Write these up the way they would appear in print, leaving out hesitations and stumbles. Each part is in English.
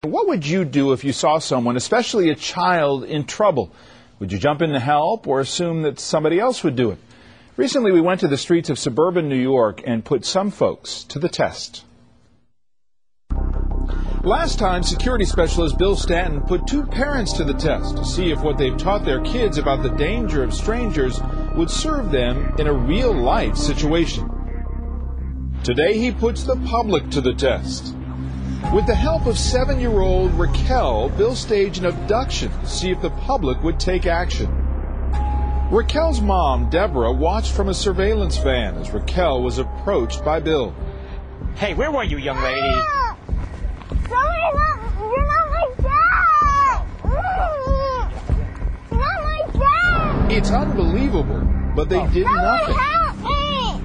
What would you do if you saw someone, especially a child, in trouble? Would you jump in to help or assume that somebody else would do it? Recently, we went to the streets of suburban New York and put some folks to the test. Last time, security specialist Bill Stanton put two parents to the test to see if what they've taught their kids about the danger of strangers would serve them in a real-life situation. Today, he puts the public to the test. With the help of 7-year-old Raquel, Bill staged an abduction to see if the public would take action. Raquel's mom, Deborah, watched from a surveillance van as Raquel was approached by Bill. Hey, where were you, young lady? You're not my dad! You're not my dad! It's unbelievable, but they did nothing. Help me!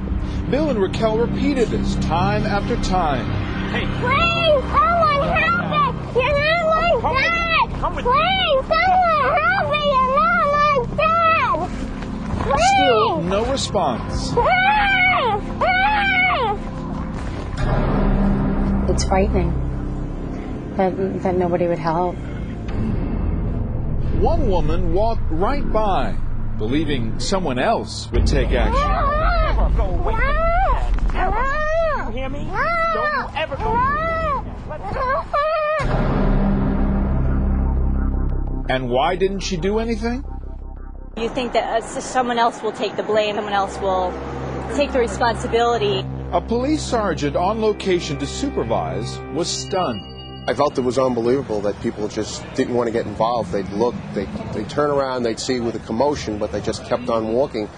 Bill and Raquel repeated this time after time. Hey, please, someone help me! You're not my dad! Please, someone help me! You're not my dad! Please! Still no response. It's frightening that nobody would help. One woman walked right by, believing someone else would take action. never go away. Never. You hear me? Don't you ever go away. And why didn't she do anything? You think that someone else will take the blame, someone else will take the responsibility. A police sergeant on location to supervise was stunned. I felt it was unbelievable that people just didn't want to get involved. They'd look, they'd turn around, they'd see with a commotion, but they just kept on walking.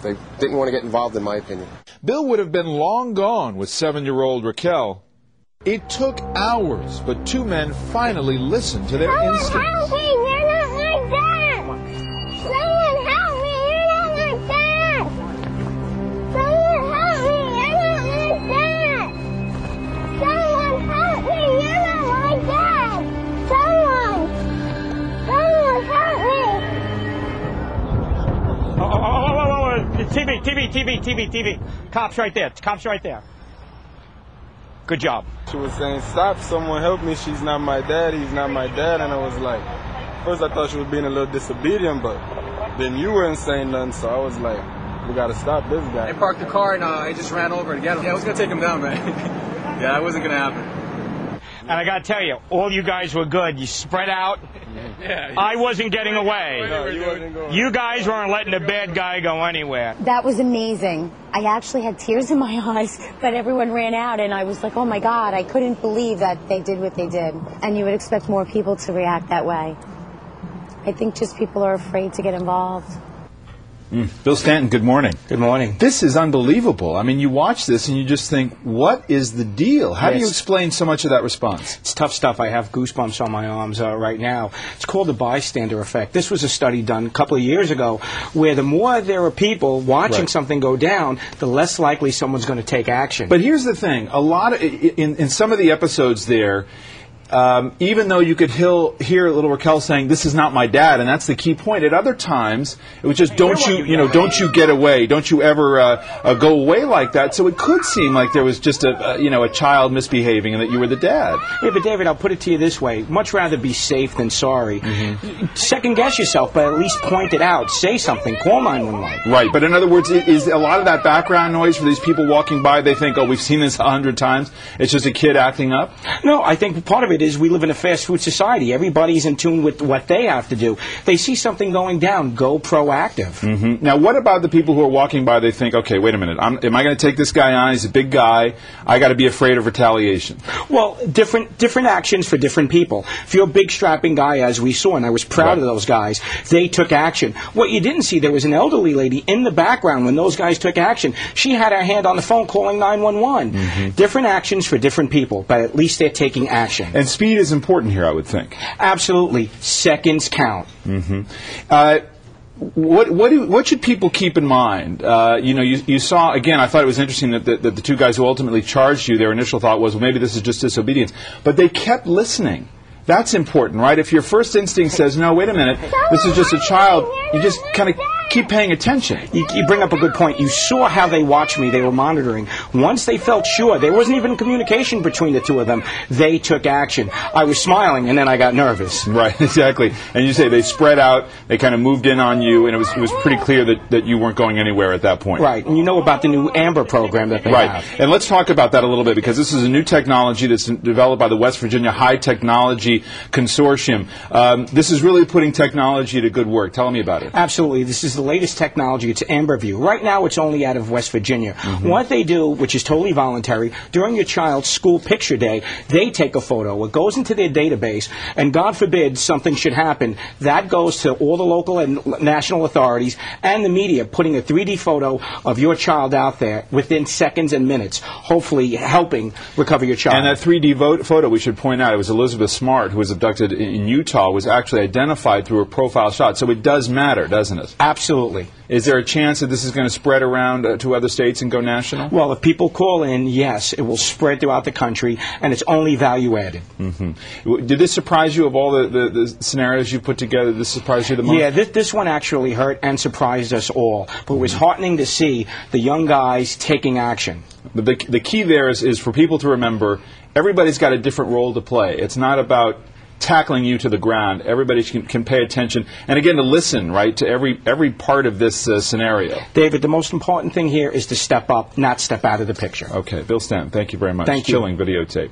They didn't want to get involved, in my opinion. Bill would have been long gone with 7-year-old Raquel. It took hours, but two men finally listened to their instincts. Help me! You're not my dad! Someone help me! You're not my dad! Someone help me! You're not my dad! Someone help me! You're not my dad! Someone help me! TV. Cops right there. Cops right there. Good job. She was saying, stop, someone help me, she's not my dad, he's not my dad. And I was like, first I thought she was being a little disobedient, but then you weren't saying nothing, so I was like, we gotta stop this guy. I parked the car and I just ran over to get him. Yeah, I was gonna take him down, man. Yeah, that wasn't gonna happen. And I gotta tell you, all you guys were good. You spread out. Yeah, I wasn't getting away. No, you wasn't going. You guys weren't letting the bad guy go anywhere. That was amazing. I actually had tears in my eyes, but everyone ran out, and I was like, oh my God, I couldn't believe that they did what they did. And you would expect more people to react that way. I think just people are afraid to get involved. Bill Stanton, good morning. Good morning. This is unbelievable. I mean, you watch this and you just think, what is the deal? How do you explain so much of that response? It's tough stuff. I have goosebumps on my arms right now. It's called the bystander effect. This was a study done a couple of years ago where the more there are people watching something go down, the less likely someone's going to take action. But here's the thing. A lot of, in some of the episodes there, even though you could hear little Raquel saying, "This is not my dad," and that's the key point. At other times, it was just, "Don't you get away? Don't you ever go away like that?" So it could seem like there was just a child misbehaving, and that you were the dad. Yeah, but David, I'll put it to you this way: much rather be safe than sorry. Second guess yourself, but at least point it out. Say something. Call 911. Right, but in other words, is a lot of that background noise for these people walking by? They think, "Oh, we've seen this 100 times. It's just a kid acting up." No, I think part of it is we live in a fast food society. Everybody's in tune with what they have to do. They see something going down, go proactive. Now, what about the people who are walking by? They think, okay, wait a minute, am I going to take this guy on? He's a big guy. I got to be afraid of retaliation. Well, different actions for different people. If you're a big strapping guy, as we saw, and I was proud of those guys, they took action. What you didn't see, there was an elderly lady in the background when those guys took action. She had her hand on the phone calling 911. Different actions for different people, but at least they're taking action. And speed is important here, I would think. Absolutely. Seconds count. What should people keep in mind? You saw, again, I thought it was interesting that the two guys who ultimately charged you, their initial thought was, well, maybe this is just disobedience. But they kept listening. That's important, right? If your first instinct says, no, wait a minute, this is just a child, you just kind of keep paying attention. You bring up a good point. You saw how they watched me. They were monitoring. Once they felt sure, there wasn't even communication between the two of them, they took action. I was smiling, and then I got nervous. Right, exactly. And you say they spread out, they kind of moved in on you, and it was pretty clear that you weren't going anywhere at that point. Right, and you know about the new AMBER program that they have. And let's talk about that a little bit, because this is a new technology that's developed by the West Virginia High Technology Consortium. This is really putting technology to good work. Tell me about it. Absolutely. This is the latest technology. It's AMBERview. Right now, it's only out of West Virginia. What they do, which is totally voluntary, during your child's school picture day, they take a photo. It goes into their database, and God forbid something should happen. That goes to all the local and national authorities and the media, putting a 3D photo of your child out there within seconds and minutes, hopefully helping recover your child. And that 3D photo, we should point out, it was Elizabeth Smart, who was abducted in Utah, was actually identified through a profile shot. So it does matter, doesn't it? Absolutely. Is there a chance that this is going to spread around to other states and go national? Well, if people call in, yes, it will spread throughout the country, and it's only value added. Did this surprise you of all the scenarios you put together? Did this surprise you the most? Yeah, this one actually hurt and surprised us all. But it was heartening to see the young guys taking action. The key there is for people to remember, everybody's got a different role to play. It's not about tackling you to the ground. Everybody can pay attention, and again, to listen, right, to every part of this scenario. David, the most important thing here is to step up, not step out of the picture. Okay, Bill Stanton, thank you very much. Thank you. Chilling videotape.